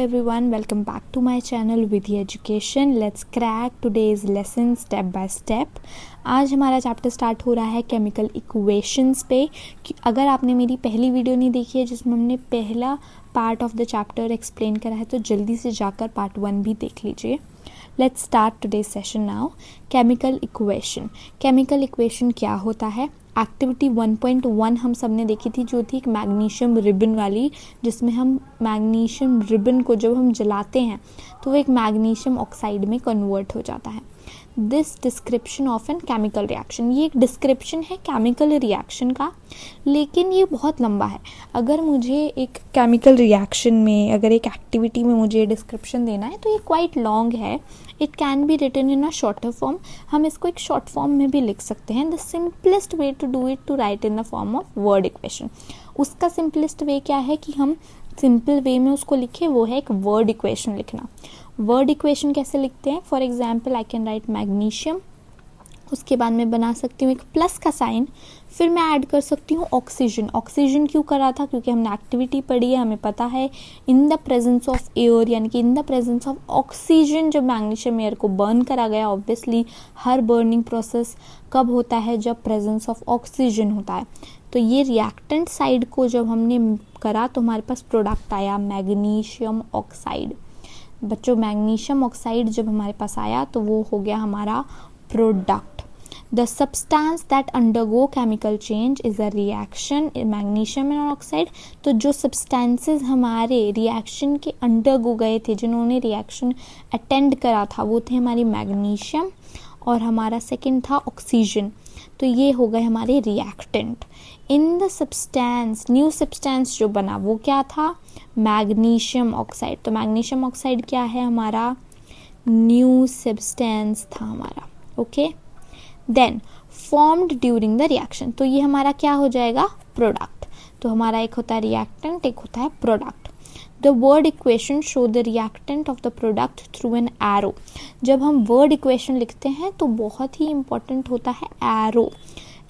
everyone, welcome back to my channel Vidhi Education. Let's crack today's lesson step by step. आज हमारा chapter start हो रहा है chemical equations पे. अगर आपने मेरी पहली वीडियो नहीं देखी है जिसमें हमने पहला part of the chapter explain करा है तो जल्दी से जाकर पार्ट 1 भी देख लीजिए. Let's start today's session now. Chemical equation. Chemical equation क्या होता है? एक्टिविटी 1.1 हम सब ने देखी थी जो थी एक मैग्नीशियम रिबन वाली, जिसमें हम मैग्नीशियम रिबन को जब हम जलाते हैं तो वो एक मैग्नीशियम ऑक्साइड में कन्वर्ट हो जाता है. This description of an chemical reaction, ये एक डिस्क्रिप्शन है केमिकल रिएक्शन का, लेकिन ये बहुत लंबा है. अगर मुझे एक केमिकल रिएक्शन में, अगर एक एक्टिविटी में मुझे डिस्क्रिप्शन देना है तो ये क्वाइट लॉन्ग है. It can be written in a shorter form. हम इसको एक शॉर्ट फॉर्म में भी लिख सकते हैं. The simplest way to do it to write in the form of word equation. उसका सिंपलेस्ट वे क्या है कि हम सिंपल वे में उसको लिखें, वो है एक वर्ड इक्वेशन लिखना. वर्ड इक्वेशन कैसे लिखते हैं? For example I can write magnesium, उसके बाद मैं बना सकती हूँ एक प्लस का साइन, फिर मैं ऐड कर सकती हूँ ऑक्सीजन. ऑक्सीजन क्यों करा था? क्योंकि हमने एक्टिविटी पढ़ी है, हमें पता है in the presence of air, यानी कि in the presence of oxygen जब मैग्नीशियम एयर को बर्न करा गया. ऑब्वियसली हर बर्निंग प्रोसेस कब होता है? जब प्रेजेंस ऑफ ऑक्सीजन होता है. तो ये रिएक्टेंट साइड को जब हमने करा तो हमारे पास प्रोडक्ट आया मैग्नीशियम ऑक्साइड. बच्चों, मैग्नीशियम ऑक्साइड जब हमारे पास आया तो वो हो गया हमारा product. The substance that undergo chemical change is a reaction magnesium and oxide. तो जो सब्सटेंसेस हमारे रिएक्शन के अंडरगो गए थे, जिन्होंने रिएक्शन अटेंड करा था, वो थे हमारी मैग्नीशियम और हमारा सेकंड था ऑक्सीजन. तो ये हो गए हमारे reactant. In the substance, new substance जो बना वो क्या था? Magnesium oxide. तो मैग्नीशियम ऑक्साइड क्या है? हमारा न्यू सब्सटेंस था हमारा. Okay, then formed during the reaction. तो ये हमारा क्या हो जाएगा? प्रोडक्ट. तो हमारा एक होता है रिएक्टेंट, एक होता है product. The word equation show the reactant of the product through an arrow. जब हम वर्ड इक्वेशन लिखते हैं तो बहुत ही इंपॉर्टेंट होता है एरो.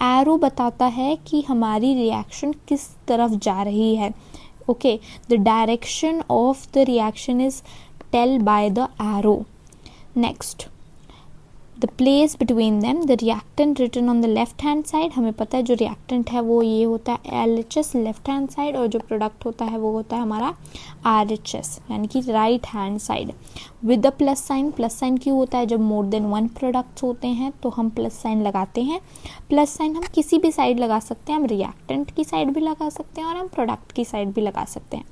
एरो बताता है कि हमारी रिएक्शन किस तरफ जा रही है. Okay, the direction of the reaction is tell by the arrow. Next, the place between them. The reactant written on the left hand side. हमें पता है जो रिएक्टेंट है वो ये होता है LHS लेफ्ट हैंड साइड, और जो प्रोडक्ट होता है वो होता है हमारा RHS यानी कि right hand side. With the plus sign. Plus sign क्यों होता है? जब मोर देन वन प्रोडक्ट्स होते हैं तो हम प्लस साइन लगाते हैं. प्लस साइन हम किसी भी साइड लगा सकते हैं. हम रिएक्टेंट की साइड भी लगा सकते हैं और हम प्रोडक्ट की साइड भी लगा सकते हैं.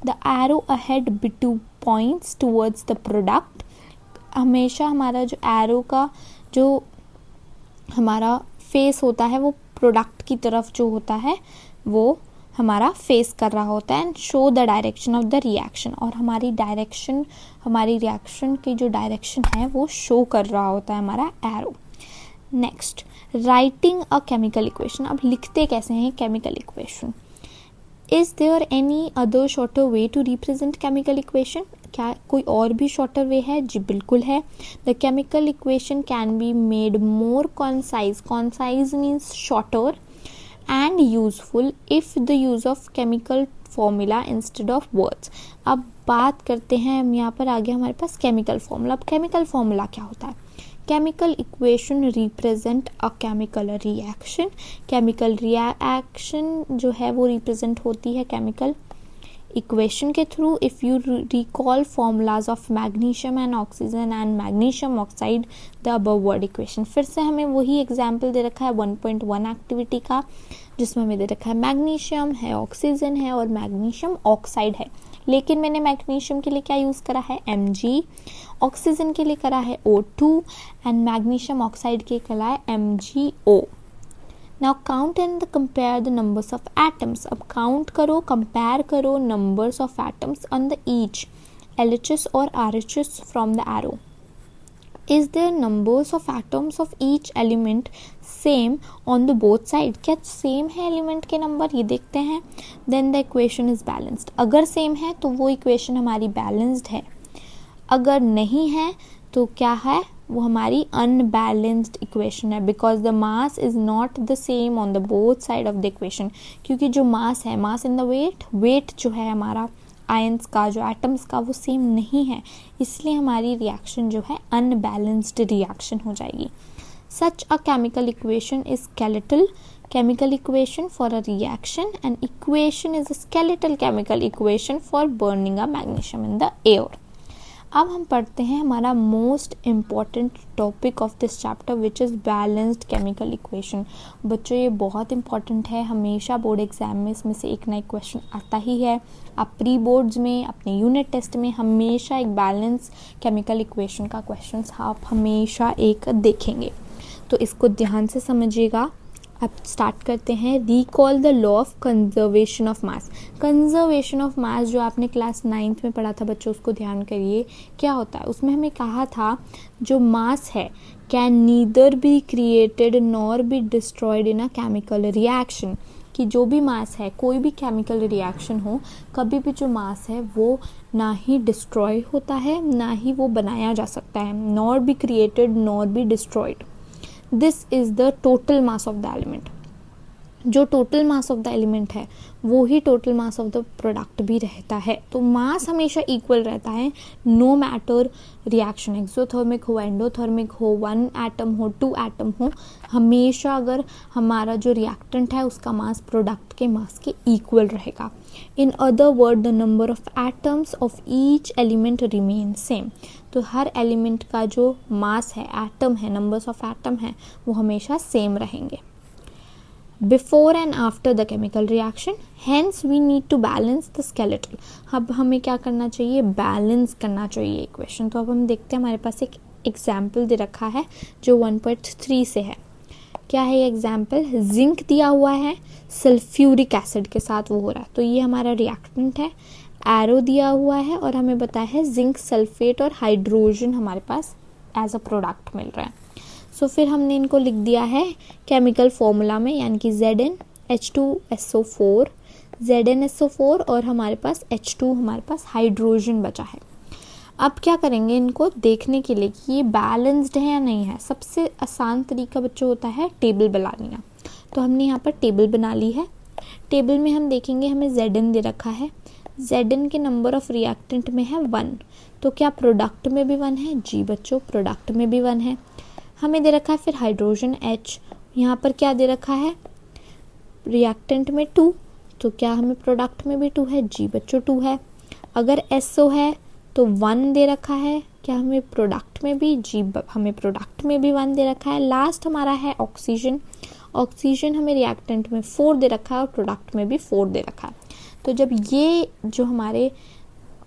The arrow ahead Bittu points towards the product. हमेशा हमारा जो एरो का जो हमारा फेस होता है वो प्रोडक्ट की तरफ जो होता है वो हमारा फेस कर रहा होता है. And show the direction of the reaction. और हमारी डायरेक्शन, हमारी रिएक्शन की जो डायरेक्शन है वो शो कर रहा होता है हमारा arrow. Next, writing a chemical equation. अब लिखते कैसे हैं chemical equation? Is there any other shorter way to represent chemical equation? क्या कोई और भी शॉर्टर वे है? जी बिल्कुल है. The chemical equation can be made more concise. Concise means shorter and useful if the use of chemical formula instead of words. अब बात करते हैं हम यहाँ पर आगे हमारे पास केमिकल फॉर्मूला. अब केमिकल फॉर्मूला क्या होता है? Chemical equation represent a chemical reaction. Chemical reaction जो है वो रिप्रेजेंट होती है केमिकल इक्वेशन के through. If you recall formulas of magnesium and oxygen and magnesium oxide the above word equation. फिर से हमें वही एग्जाम्पल दे रखा है 1.1 एक्टिविटी का, जिसमें हमें दे रखा है मैग्नीशियम है, ऑक्सीजन है और मैग्नीशियम ऑक्साइड है. लेकिन मैंने मैग्नीशियम के लिए क्या यूज़ करा है? Mg. ऑक्सीजन के लिए करा है O2 एंड मैग्नीशियम ऑक्साइड के करा है MgO. Now count and compare the numbers of atoms. अब काउंट करो, कंपेयर करो numbers of atoms on the each LHS और RHS from the arrow. Is there numbers of atoms of each element same on the both side? क्या same है element के number? ये देखते हैं. Then the equation is balanced. अगर same है तो वो इक्वेशन हमारी बैलेंस्ड है. अगर नहीं है तो क्या है? वो हमारी अनबैलेंस्ड इक्वेशन है. Because the mass is not the same on the both side of the equation. क्योंकि जो मास है, मास इन द वेट, वेट जो है हमारा आयंस का, जो एटम्स का, वो सेम नहीं है, इसलिए हमारी रिएक्शन जो है अनबैलेंस्ड रिएक्शन हो जाएगी. Such a chemical equation is skeletal chemical equation for a reaction, and equation is a skeletal chemical equation for burning a magnesium in the air. अब हम पढ़ते हैं हमारा most important topic of this chapter which is balanced chemical equation. बच्चों ये बहुत important है, हमेशा बोर्ड एग्जाम में इसमें से एक ना एक क्वेश्चन आता ही है. आप प्री बोर्ड्स में, अपने यूनिट टेस्ट में हमेशा एक बैलेंस केमिकल इक्वेशन का क्वेश्चन आप हमेशा एक देखेंगे. तो इसको ध्यान से समझिएगा. अब स्टार्ट करते हैं. Recall the law of conservation of mass. Conservation of mass जो आपने क्लास 9th में पढ़ा था बच्चों, उसको ध्यान करिए. क्या होता है उसमें, हमें कहा था जो मास है can neither be created nor be destroyed in a chemical reaction. कि जो भी मास है, कोई भी केमिकल रिएक्शन हो, कभी भी जो मास है वो ना ही डिस्ट्रॉय होता है, ना ही वो बनाया जा सकता है. Nor be created nor be destroyed. This is the total mass of the element. जो total mass of the element है वो ही total mass of the product भी रहता है. तो मास हमेशा इक्वल रहता है, नो मैटर रिएक्शन एक्सोथर्मिक हो, एंडोथर्मिक हो, 1 एटम हो, 2 एटम हो, हमेशा अगर हमारा जो रिएक्टेंट है उसका मास प्रोडक्ट के मास के इक्वल रहेगा. In other word the number of atoms of each element remain same. तो हर एलिमेंट का जो मास है, एटम है, नंबर्स ऑफ एटम है, वो हमेशा सेम रहेंगे. Before and after the chemical reaction, hence we need to balance the skeletal. अब हमें क्या करना चाहिए, बैलेंस करना चाहिए इक्वेशन. तो अब हम देखते हैं, हमारे पास एक एग्जाम्पल दे रखा है जो 1.3 से है. क्या है ये एग्जाम्पल? जिंक दिया हुआ है, सल्फ्यूरिक एसिड के साथ वो हो रहा है, तो ये हमारा रिएक्टेंट है. एरो दिया हुआ है और हमें बताया है जिंक सल्फेट और हाइड्रोजन हमारे पास एज अ प्रोडक्ट मिल रहा है. सो फिर हमने इनको लिख दिया है केमिकल फॉर्मूला में, यानी कि Zn H2SO4, ZnSO4 और हमारे पास H2 हमारे पास हाइड्रोजन बचा है. अब क्या करेंगे, इनको देखने के लिए कि ये बैलेंस्ड है या नहीं है. सबसे आसान तरीका बच्चों होता है टेबल बना लेना. तो हमने यहाँ पर टेबल बना ली है. टेबल में हम देखेंगे हमें Zn दे रखा है. Zn के नंबर ऑफ रिएक्टेंट में है 1. तो क्या प्रोडक्ट में भी 1 है? जी बच्चों, प्रोडक्ट में भी 1 है. हमें दे रखा है फिर हाइड्रोजन H. यहाँ पर क्या दे रखा है, रिएक्टेंट में 2. तो क्या हमें प्रोडक्ट में भी 2 है? जी बच्चों 2 है. अगर SO है तो 1 दे रखा है. क्या हमें प्रोडक्ट में भी? जी हमें प्रोडक्ट में भी 1 दे रखा है. लास्ट हमारा है ऑक्सीजन. ऑक्सीजन हमें रिएक्टेंट में 4 दे रखा है और प्रोडक्ट में भी 4 दे रखा है. तो जब ये जो हमारे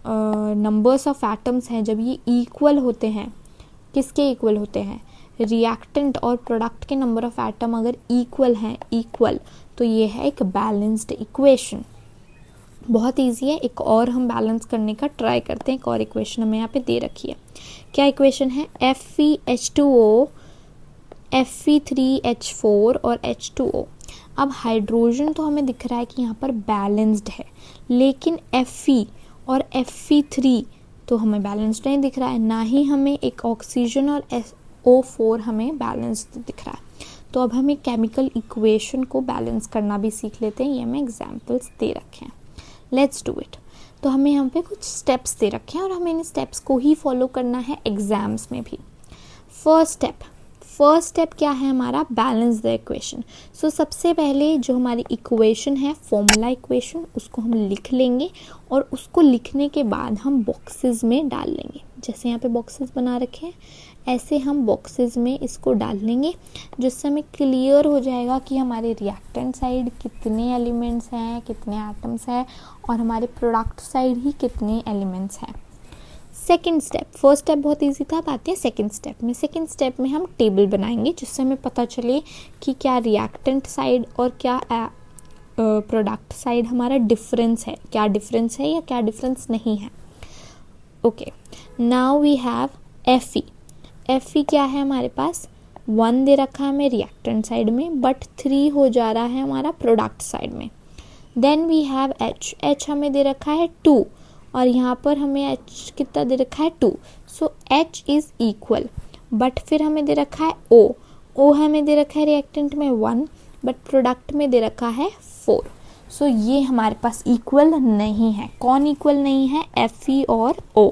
नंबर्स ऑफ एटम्स हैं, जब ये इक्वल होते हैं, किसके इक्वल होते हैं? रिएक्टेंट और प्रोडक्ट के नंबर ऑफ एटम अगर इक्वल हैं, इक्वल, तो ये है एक बैलेंस्ड इक्वेशन. बहुत इजी है. एक और हम बैलेंस करने का ट्राई करते हैं. एक और इक्वेशन हमें यहाँ पे दे रखी है. क्या इक्वेशन है? FeH2O, Fe3H4 और H2O. अब हाइड्रोजन तो हमें दिख रहा है कि यहाँ पर बैलेंस्ड है, लेकिन Fe और Fe3 तो हमें बैलेंस्ड नहीं दिख रहा है. ना ही हमें एक ऑक्सीजन और O4 हमें बैलेंस्ड दिख रहा है. तो अब हमें केमिकल इक्वेशन को बैलेंस करना भी सीख लेते हैं. ये हमें एग्जाम्पल्स दे रखे हैं. Let's do it. तो हमें यहाँ पे कुछ स्टेप्स दे रखे हैं और हमें इन स्टेप्स को ही फॉलो करना है एग्जाम्स में भी. फर्स्ट स्टेप क्या है हमारा? Balance the equation. सो सबसे पहले जो हमारी इक्वेशन है, फॉर्मूला इक्वेशन, उसको हम लिख लेंगे और उसको लिखने के बाद हम बॉक्सेस में डाल लेंगे. जैसे यहाँ पे बॉक्सेस बना रखे हैं, ऐसे हम बॉक्सेस में इसको डाल लेंगे, जिससे हमें क्लियर हो जाएगा कि हमारे रिएक्टेंट साइड कितने एलिमेंट्स हैं, कितने एटम्स हैं, और हमारे प्रोडक्ट साइड ही कितने एलिमेंट्स हैं. सेकेंड स्टेप, फर्स्ट स्टेप बहुत इजी था. अब आते हैं सेकेंड स्टेप में. सेकेंड स्टेप में हम टेबल बनाएंगे, जिससे हमें पता चले कि क्या रिएक्टेंट साइड और क्या प्रोडक्ट साइड हमारा डिफरेंस है, क्या डिफरेंस है या क्या डिफरेंस नहीं है. Okay, now we have Fe. Fe क्या है हमारे पास? 1 दे रखा है हमें रिएक्टेंट साइड में, बट 3 हो जा रहा है हमारा प्रोडक्ट साइड में. देन वी हैव H हमें दे रखा है 2 और यहाँ पर हमें H कितना दे रखा है? 2. सो H इज इक्वल, बट फिर हमें दे रखा है O हमें दे रखा है रिएक्टेंट में 1, बट प्रोडक्ट में दे रखा है 4. सो ये हमारे पास इक्वल नहीं है। कौन इक्वल नहीं है? Fe और O।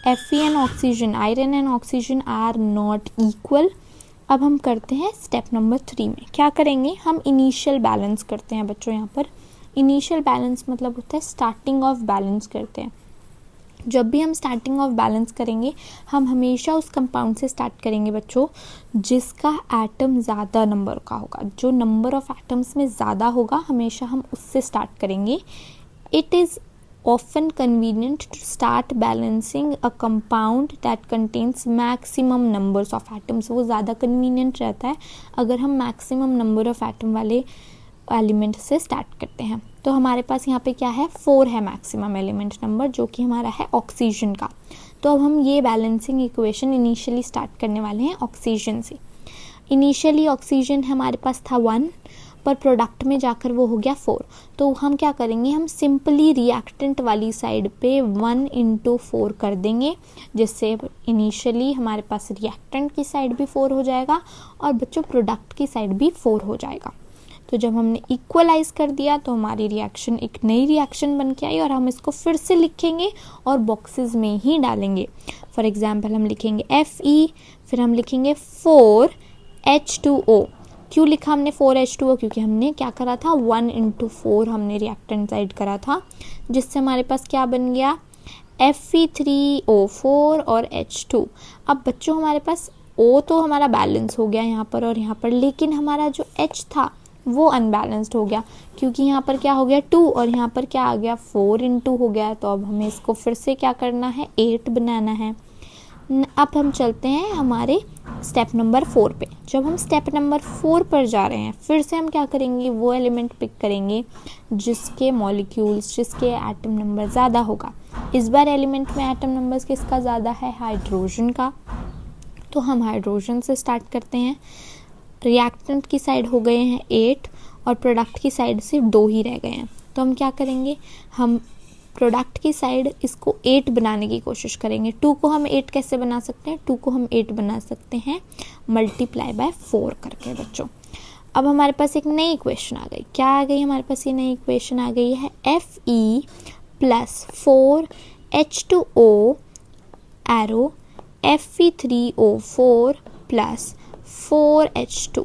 Fe and oxygen, iron and oxygen are not equal. अब हम करते हैं स्टेप नंबर 3 में। क्या करेंगे? हम इनिशियल बैलेंस करते हैं बच्चों। यहाँ पर इनिशियल बैलेंस मतलब होता है स्टार्टिंग ऑफ बैलेंस करते हैं। जब भी हम स्टार्टिंग ऑफ बैलेंस करेंगे हम हमेशा उस कंपाउंड से स्टार्ट करेंगे बच्चों जिसका एटम ज़्यादा नंबर का होगा। जो नंबर ऑफ एटम्स में ज़्यादा होगा हमेशा हम उससे स्टार्ट करेंगे। It is often convenient to start balancing a compound that contains maximum numbers of atoms। वो ज़्यादा convenient रहता है अगर हम maximum number of atom वाले एलिमेंट से स्टार्ट करते हैं। तो हमारे पास यहाँ पे क्या है? 4 है मैक्सिमम एलिमेंट नंबर, जो कि हमारा है ऑक्सीजन का। तो अब हम ये बैलेंसिंग इक्वेशन इनिशियली स्टार्ट करने वाले हैं ऑक्सीजन से। इनिशियली ऑक्सीजन हमारे पास था 1, पर प्रोडक्ट में जाकर वो हो गया 4। तो हम क्या करेंगे? हम सिंपली रिएक्टेंट वाली साइड पे 1 × 4 कर देंगे, जिससे इनिशियली हमारे पास रिएक्टेंट की साइड भी 4 हो जाएगा और बच्चों प्रोडक्ट की साइड भी 4 हो जाएगा। तो जब हमने इक्वलाइज कर दिया तो हमारी रिएक्शन एक नई रिएक्शन बन के आई और हम इसको फिर से लिखेंगे और बॉक्सेस में ही डालेंगे। फॉर एग्जाम्पल हम लिखेंगे Fe, फिर हम लिखेंगे 4H2O। क्यों लिखा हमने 4H2O? क्योंकि हमने क्या करा था? 1 × 4 हमने रिएक्टेंट साइड करा था, जिससे हमारे पास क्या बन गया? Fe3O4 और H2। अब बच्चों हमारे पास O तो हमारा बैलेंस हो गया यहाँ पर और यहाँ पर, लेकिन हमारा जो H था वो अनबैलेंस्ड हो गया, क्योंकि यहाँ पर क्या हो गया? 2 और यहाँ पर क्या आ गया? 4 × 2 हो गया। तो अब हमें इसको फिर से क्या करना है? 8 बनाना है। अब हम चलते हैं हमारे स्टेप नंबर 4 पे। जब हम स्टेप नंबर 4 पर जा रहे हैं फिर से हम क्या करेंगे? वो एलिमेंट पिक करेंगे जिसके मॉलिक्यूल्स, जिसके एटम नंबर ज़्यादा होगा। इस बार एलिमेंट में एटम नंबर्स किसका ज़्यादा है? हाइड्रोजन का। तो हम हाइड्रोजन से स्टार्ट करते हैं। रिएक्टेंट की साइड हो गए हैं 8 और प्रोडक्ट की साइड सिर्फ 2 ही रह गए हैं। तो हम क्या करेंगे? हम प्रोडक्ट की साइड इसको 8 बनाने की कोशिश करेंगे। 2 को हम 8 कैसे बना सकते हैं? 2 को हम 8 बना सकते हैं मल्टीप्लाई बाय 4 करके बच्चों। अब हमारे पास एक नई इक्वेशन आ गई। क्या आ गई हमारे पास? ये नई इक्वेशन आ गई है Fe + 4H2O arrow Fe3O4 + 4H2।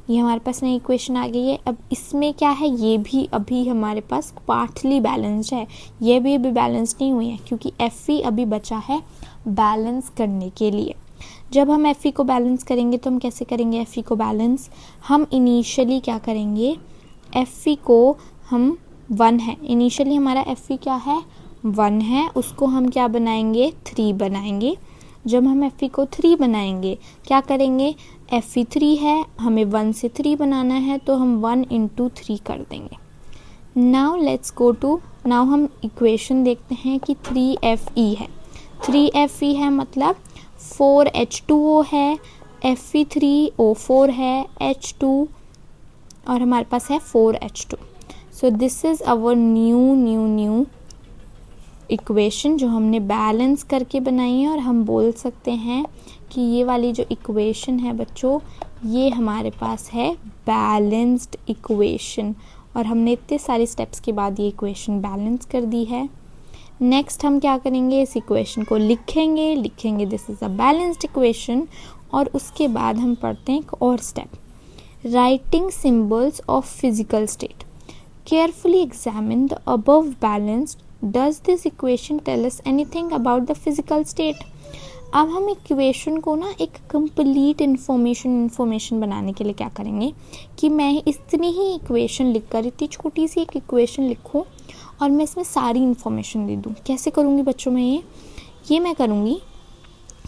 ये हमारे पास नई इक्वेशन आ गई है। अब इसमें क्या है? ये भी अभी हमारे पास पार्टली बैलेंस्ड है, ये भी अभी बैलेंस नहीं हुई है, क्योंकि Fe अभी बचा है बैलेंस करने के लिए। जब हम Fe को बैलेंस करेंगे तो हम कैसे करेंगे Fe को बैलेंस? हम इनिशियली क्या करेंगे? Fe को हम 1 है, इनिशियली हमारा Fe क्या है? 1 है, उसको हम क्या बनाएंगे? 3 बनाएंगे। जब हम Fe को 3 बनाएंगे क्या करेंगे? Fe3 है, हमें 1 से 3 बनाना है, तो हम 1 × 3 कर देंगे। नाउ हम इक्वेशन देखते हैं कि 3Fe है। 3Fe है मतलब 4H2O है, Fe3O4 है, H2 और हमारे पास है 4H2। So this is our new equation जो हमने बैलेंस करके बनाई है, और हम बोल सकते हैं कि ये वाली जो इक्वेशन है बच्चों, ये हमारे पास है बैलेंस्ड इक्वेशन, और हमने इतने सारे स्टेप्स के बाद ये इक्वेशन बैलेंस कर दी है। नेक्स्ट हम क्या करेंगे? इस इक्वेशन को लिखेंगे this is a balanced equation, और उसके बाद हम पढ़ते हैं एक और step, writing symbols of physical state. Carefully examine the above balanced. Does this equation tell us anything about the physical state? अब हम इक्वेशन को ना एक कंप्लीट इन्फॉर्मेशन बनाने के लिए क्या करेंगे कि मैं इतनी ही इक्वेशन लिखकर, इतनी छोटी सी एक इक्वेशन लिखूं और मैं इसमें सारी इन्फॉर्मेशन दे दूं। कैसे करूँगी बच्चों मैं ये मैं करूँगी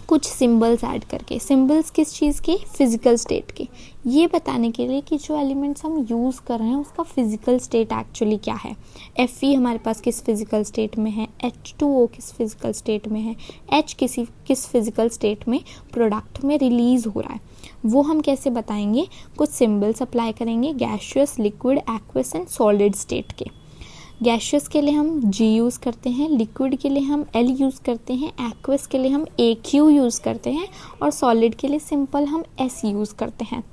कुछ सिंबल्स ऐड करके। सिंबल्स किस चीज़ के? फिजिकल स्टेट के। ये बताने के लिए कि जो एलिमेंट्स हम यूज़ कर रहे हैं उसका फिजिकल स्टेट एक्चुअली क्या है। Fe हमारे पास किस फिजिकल स्टेट में है, H2O किस फिजिकल स्टेट में है, H किस फिजिकल स्टेट में प्रोडक्ट में रिलीज़ हो रहा है, वो हम कैसे बताएंगे? कुछ सिंबल्स अप्लाई करेंगे gaseous, liquid, aqueous and solid state के। गैसियस के लिए हम G यूज़ करते हैं, लिक्विड के लिए हम L यूज़ करते हैं, एक्वस के लिए हम AQ यूज़ करते हैं, और सॉलिड के लिए सिंपल हम S यूज़ करते हैं।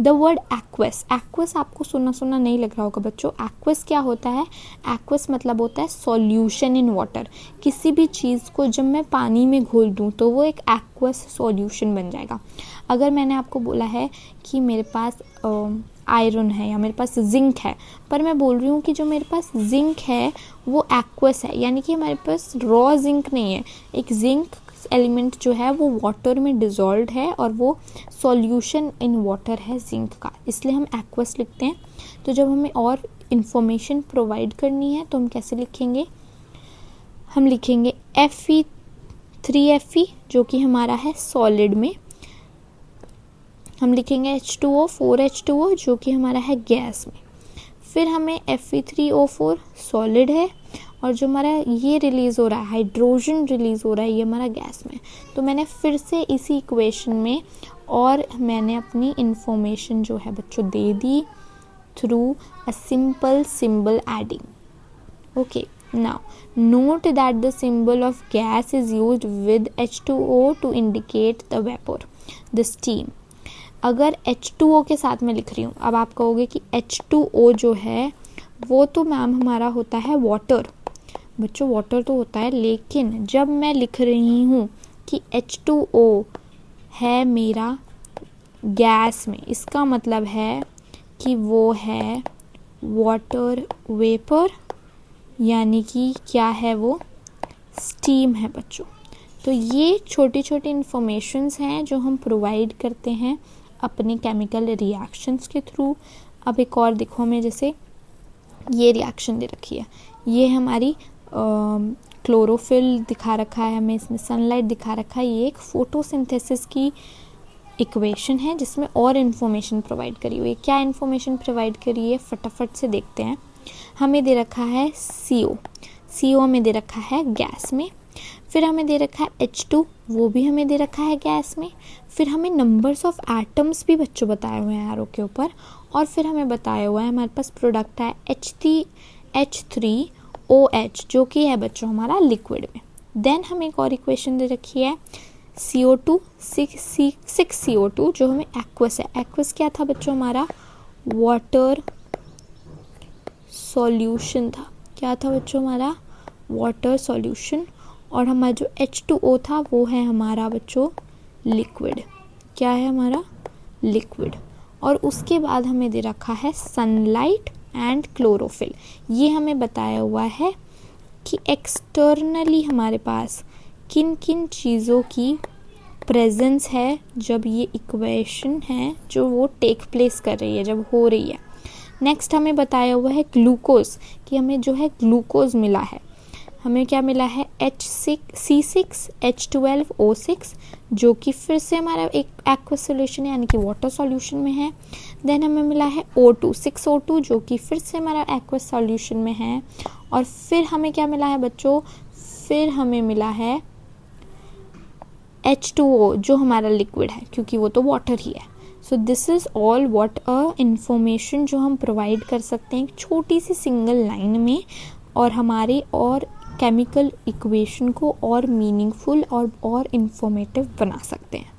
द वर्ड एक्वस, एक्वस आपको सुना सुना नहीं लग रहा होगा बच्चों। एक्वस क्या होता है? एक्वस मतलब होता है सॉल्यूशन इन वाटर। किसी भी चीज़ को जब मैं पानी में घोल दूँ तो वो एक एक्वस सॉल्यूशन बन जाएगा। अगर मैंने आपको बोला है कि मेरे पास आयरन है या मेरे पास जिंक है, पर मैं बोल रही हूँ कि जो मेरे पास जिंक है वो एक्वस है, यानी कि हमारे पास रॉ जिंक नहीं है। एक जिंक एलिमेंट जो है वो वाटर में डिजॉल्व है और वो सॉल्यूशन इन वाटर है जिंक का, इसलिए हम एक्वस लिखते हैं। तो जब हमें और इंफॉर्मेशन प्रोवाइड करनी है तो हम कैसे लिखेंगे? हम लिखेंगे Fe3Fe जो कि हमारा है सॉलिड में, हम लिखेंगे H2O 4H2O जो कि हमारा है गैस में। फिर हमें Fe3O4 सॉलिड है और जो हमारा ये रिलीज़ हो रहा है, हाइड्रोजन रिलीज़ हो रहा है, ये हमारा गैस में। तो मैंने फिर से इसी इक्वेशन में और मैंने अपनी इंफॉर्मेशन जो है बच्चों दे दी through a simple symbol adding. Okay, now note that the symbol of gas is used with H2O to indicate the vapor, the steam। अगर H2O के साथ में लिख रही हूँ, अब आप कहोगे कि H2O जो है वो तो मैम हमारा होता है वाटर। बच्चों वाटर तो होता है, लेकिन जब मैं लिख रही हूँ कि H2O है मेरा गैस में, इसका मतलब है कि वो है वाटर वेपर, यानी कि क्या है वो? स्टीम है बच्चों। तो ये छोटी छोटी इन्फॉर्मेशंस हैं जो हम प्रोवाइड करते हैं अपने केमिकल रिएक्शंस के थ्रू। अब एक और देखो, हमें जैसे ये रिएक्शन दे रखी है, ये हमारी क्लोरोफिल दिखा रखा है, हमें इसमें सनलाइट दिखा रखा है। ये एक फोटोसिंथेसिस की इक्वेशन है जिसमें और इन्फॉर्मेशन प्रोवाइड करी हुई है। क्या इन्फॉर्मेशन प्रोवाइड करी है फटाफट से देखते हैं। हमें दे रखा है CO हमें दे रखा है गैस में। फिर हमें दे रखा है H2, वो भी हमें दे रखा है गैस में। फिर हमें नंबर्स ऑफ एटम्स भी बच्चों बताए हुए हैं एरो के ऊपर। और फिर हमें बताया हुआ है हमारे पास प्रोडक्ट है H3OH जो कि है बच्चों हमारा लिक्विड में। देन हमें एक और इक्वेशन दे रखी है CO2 6CO2 जो हमें एक्वस है। एक्वस क्या था बच्चों? हमारा वाटर सॉल्यूशन था। क्या था बच्चों? हमारा वाटर सॉल्यूशन। और हमारा जो H2O था वो है हमारा बच्चों लिक्विड। क्या है हमारा? लिक्विड। और उसके बाद हमें दे रखा है सनलाइट एंड क्लोरोफिल। ये हमें बताया हुआ है कि एक्सटर्नली हमारे पास किन किन चीज़ों की प्रेजेंस है जब ये इक्वेशन है जो वो टेक प्लेस कर रही है, जब हो रही है। नेक्स्ट हमें बताया हुआ है ग्लूकोज, कि हमें जो है ग्लूकोज मिला है। हमें क्या मिला है? C6H12O6 जो कि फिर से हमारा एक एक्वस सॉल्यूशन है, यानी कि वाटर सॉल्यूशन में है। देन हमें मिला है O2 6O2 जो कि फिर से हमारा एक्वस सॉल्यूशन में है। और फिर हमें क्या मिला है बच्चों? फिर हमें मिला है H2O जो हमारा लिक्विड है, क्योंकि वो तो वाटर ही है। सो this is all what a information जो हम प्रोवाइड कर सकते हैं एक छोटी सी सिंगल लाइन में, और हमारे और केमिकल इक्वेशन को और मीनिंगफुल और इंफॉर्मेटिव बना सकते हैं।